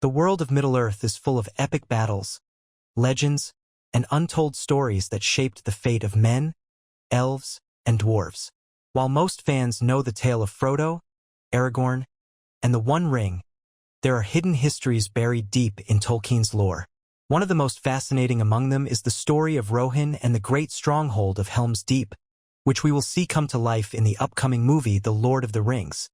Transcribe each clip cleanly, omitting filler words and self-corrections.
The world of Middle-earth is full of epic battles, legends, and untold stories that shaped the fate of men, elves, and dwarves. While most fans know the tale of Frodo, Aragorn, and the One Ring, there are hidden histories buried deep in Tolkien's lore. One of the most fascinating among them is the story of Rohan and the great stronghold of Helm's Deep, which we will see come to life in the upcoming movie The Lord of the Rings,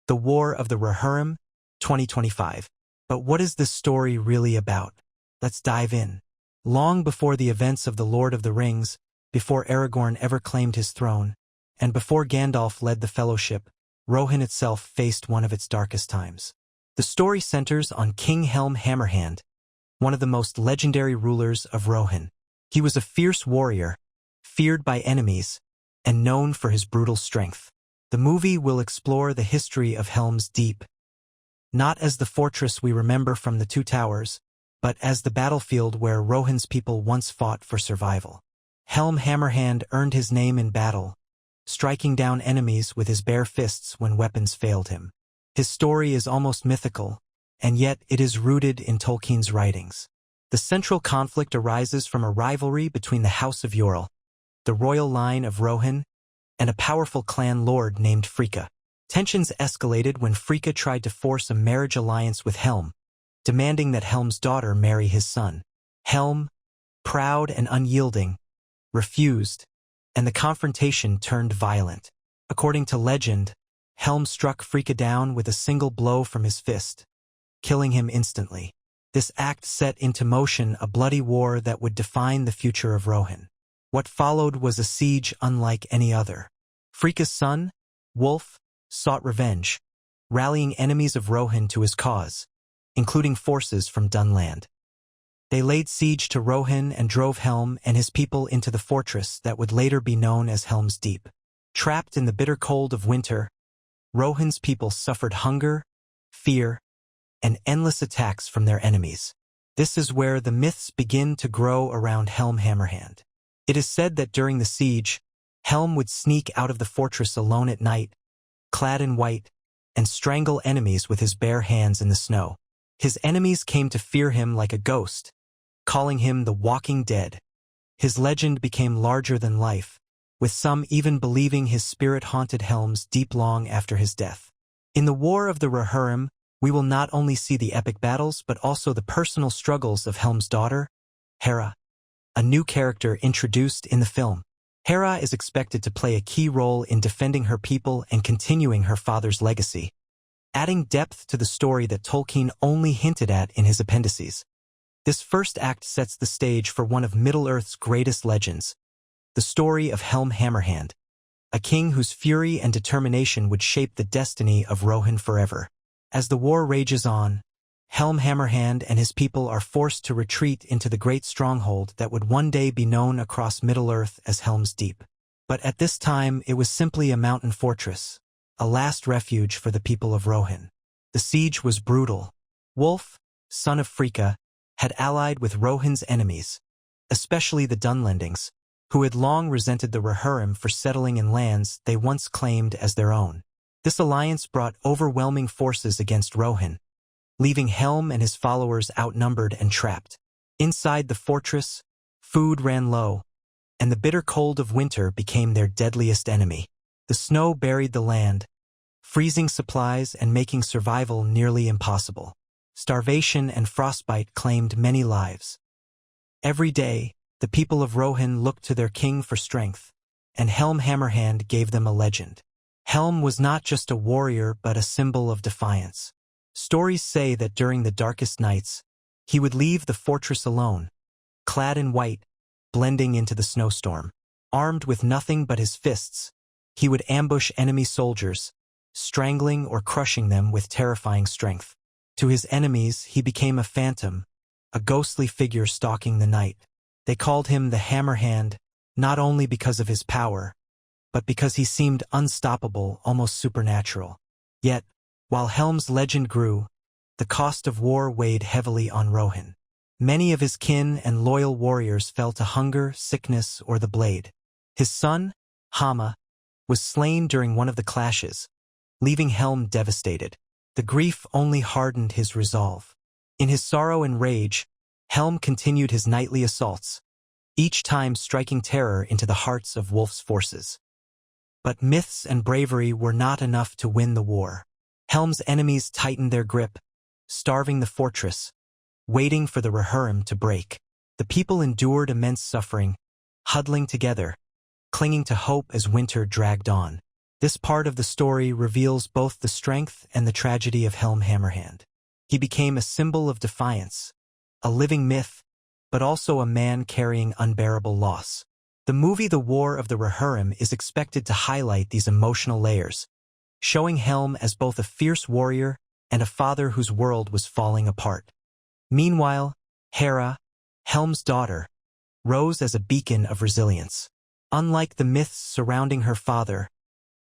The War of the Rohirrim, 2025. But what is this story really about? Let's dive in. Long before the events of The Lord of the Rings, before Aragorn ever claimed his throne, and before Gandalf led the Fellowship, Rohan itself faced one of its darkest times. The story centers on King Helm Hammerhand, one of the most legendary rulers of Rohan. He was a fierce warrior, feared by enemies, and known for his brutal strength. The movie will explore the history of Helm's Deep, not as the fortress we remember from The Two Towers, but as the battlefield where Rohan's people once fought for survival. Helm Hammerhand earned his name in battle, striking down enemies with his bare fists when weapons failed him. His story is almost mythical, and yet it is rooted in Tolkien's writings. The central conflict arises from a rivalry between the House of Yorl, the royal line of Rohan, and a powerful clan lord named Freca. Tensions escalated when Freca tried to force a marriage alliance with Helm, demanding that Helm's daughter marry his son. Helm, proud and unyielding, refused, and the confrontation turned violent. According to legend, Helm struck Freca down with a single blow from his fist, killing him instantly. This act set into motion a bloody war that would define the future of Rohan. What followed was a siege unlike any other. Freca's son, Wulf, sought revenge, rallying enemies of Rohan to his cause, including forces from Dunland. They laid siege to Rohan and drove Helm and his people into the fortress that would later be known as Helm's Deep. Trapped in the bitter cold of winter, Rohan's people suffered hunger, fear, and endless attacks from their enemies. This is where the myths begin to grow around Helm Hammerhand. It is said that during the siege, Helm would sneak out of the fortress alone at night, clad in white, and strangle enemies with his bare hands in the snow. His enemies came to fear him like a ghost, calling him the Walking Dead. His legend became larger than life, with some even believing his spirit haunted Helm's Deep long after his death. In the War of the Rohirrim, we will not only see the epic battles but also the personal struggles of Helm's daughter, Hera, a new character introduced in the film. Hera is expected to play a key role in defending her people and continuing her father's legacy, adding depth to the story that Tolkien only hinted at in his appendices. This first act sets the stage for one of Middle-earth's greatest legends, the story of Helm Hammerhand, a king whose fury and determination would shape the destiny of Rohan forever. As the war rages on, Helm Hammerhand and his people are forced to retreat into the great stronghold that would one day be known across Middle-earth as Helm's Deep. But at this time, it was simply a mountain fortress, a last refuge for the people of Rohan. The siege was brutal. Wulf, son of Freca, had allied with Rohan's enemies, especially the Dunlendings, who had long resented the Rohirrim for settling in lands they once claimed as their own. This alliance brought overwhelming forces against Rohan, leaving Helm and his followers outnumbered and trapped. Inside the fortress, food ran low, and the bitter cold of winter became their deadliest enemy. The snow buried the land, freezing supplies and making survival nearly impossible. Starvation and frostbite claimed many lives. Every day, the people of Rohan looked to their king for strength, and Helm Hammerhand gave them a legend. Helm was not just a warrior but a symbol of defiance. Stories say that during the darkest nights, he would leave the fortress alone, clad in white, blending into the snowstorm. Armed with nothing but his fists, he would ambush enemy soldiers, strangling or crushing them with terrifying strength. To his enemies, he became a phantom, a ghostly figure stalking the night. They called him the Hammerhand, not only because of his power, but because he seemed unstoppable, almost supernatural. Yet, while Helm's legend grew, the cost of war weighed heavily on Rohan. Many of his kin and loyal warriors fell to hunger, sickness, or the blade. His son, Hama, was slain during one of the clashes, leaving Helm devastated. The grief only hardened his resolve. In his sorrow and rage, Helm continued his nightly assaults, each time striking terror into the hearts of Wulf's forces. But myths and bravery were not enough to win the war. Helm's enemies tightened their grip, starving the fortress, waiting for the Rohirrim to break. The people endured immense suffering, huddling together, clinging to hope as winter dragged on. This part of the story reveals both the strength and the tragedy of Helm Hammerhand. He became a symbol of defiance, a living myth, but also a man carrying unbearable loss. The movie The War of the Rohirrim is expected to highlight these emotional layers, showing Helm as both a fierce warrior and a father whose world was falling apart. Meanwhile, Hera, Helm's daughter, rose as a beacon of resilience. Unlike the myths surrounding her father,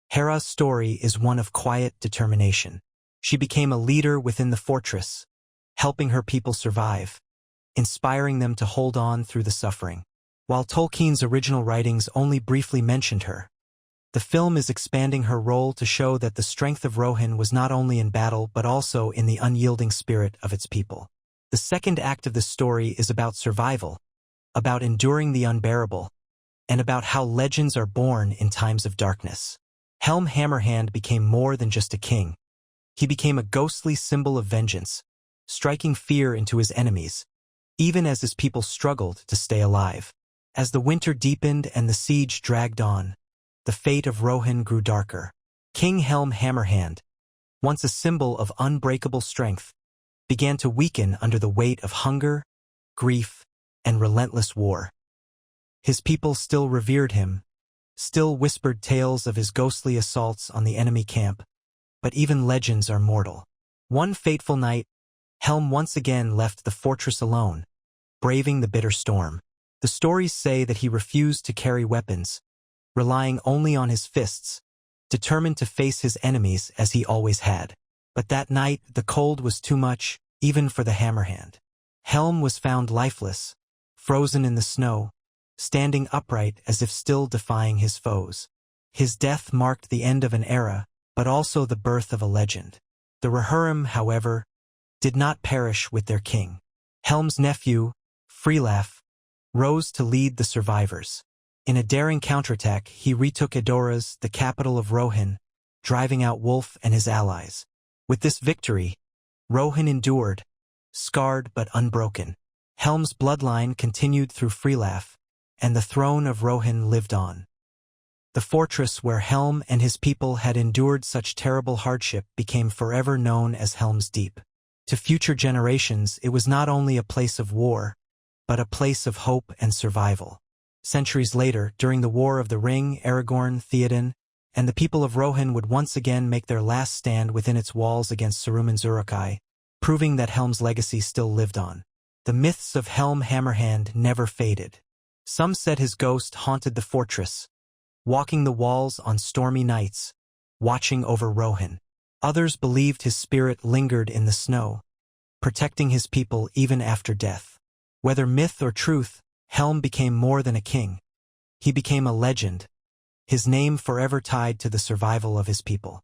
Hera's story is one of quiet determination. She became a leader within the fortress, helping her people survive, inspiring them to hold on through the suffering. While Tolkien's original writings only briefly mentioned her, the film is expanding her role to show that the strength of Rohan was not only in battle but also in the unyielding spirit of its people. The second act of the story is about survival, about enduring the unbearable, and about how legends are born in times of darkness. Helm Hammerhand became more than just a king. He became a ghostly symbol of vengeance, striking fear into his enemies, even as his people struggled to stay alive. As the winter deepened and the siege dragged on, the fate of Rohan grew darker. King Helm Hammerhand, once a symbol of unbreakable strength, began to weaken under the weight of hunger, grief, and relentless war. His people still revered him, still whispered tales of his ghostly assaults on the enemy camp, but even legends are mortal. One fateful night, Helm once again left the fortress alone, braving the bitter storm. The stories say that he refused to carry weapons, relying only on his fists, determined to face his enemies as he always had. But that night, the cold was too much, even for the Hammerhand. Helm was found lifeless, frozen in the snow, standing upright as if still defying his foes. His death marked the end of an era, but also the birth of a legend. The Rohirrim, however, did not perish with their king. Helm's nephew, Freca, rose to lead the survivors. In a daring counterattack, he retook Edoras, the capital of Rohan, driving out Wulf and his allies. With this victory, Rohan endured, scarred but unbroken. Helm's bloodline continued through Freca, and the throne of Rohan lived on. The fortress where Helm and his people had endured such terrible hardship became forever known as Helm's Deep. To future generations, it was not only a place of war, but a place of hope and survival. Centuries later, during the War of the Ring, Aragorn, Theoden, and the people of Rohan would once again make their last stand within its walls against Saruman's Uruk-hai, proving that Helm's legacy still lived on. The myths of Helm Hammerhand never faded. Some said his ghost haunted the fortress, walking the walls on stormy nights, watching over Rohan. Others believed his spirit lingered in the snow, protecting his people even after death. Whether myth or truth, Helm became more than a king. He became a legend, his name forever tied to the survival of his people.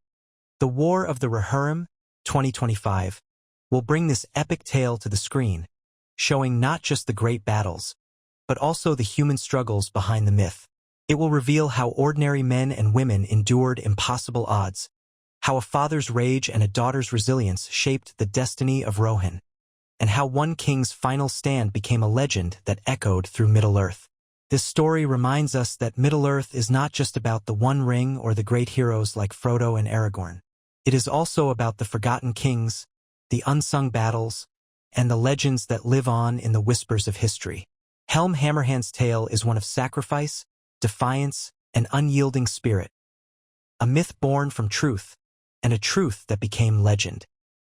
The War of the Rohirrim, 2025, will bring this epic tale to the screen, showing not just the great battles, but also the human struggles behind the myth. It will reveal how ordinary men and women endured impossible odds, how a father's rage and a daughter's resilience shaped the destiny of Rohan, and how one king's final stand became a legend that echoed through Middle-earth. This story reminds us that Middle-earth is not just about the One Ring or the great heroes like Frodo and Aragorn. It is also about the forgotten kings, the unsung battles, and the legends that live on in the whispers of history. Helm Hammerhand's tale is one of sacrifice, defiance, and unyielding spirit, a myth born from truth, and a truth that became legend.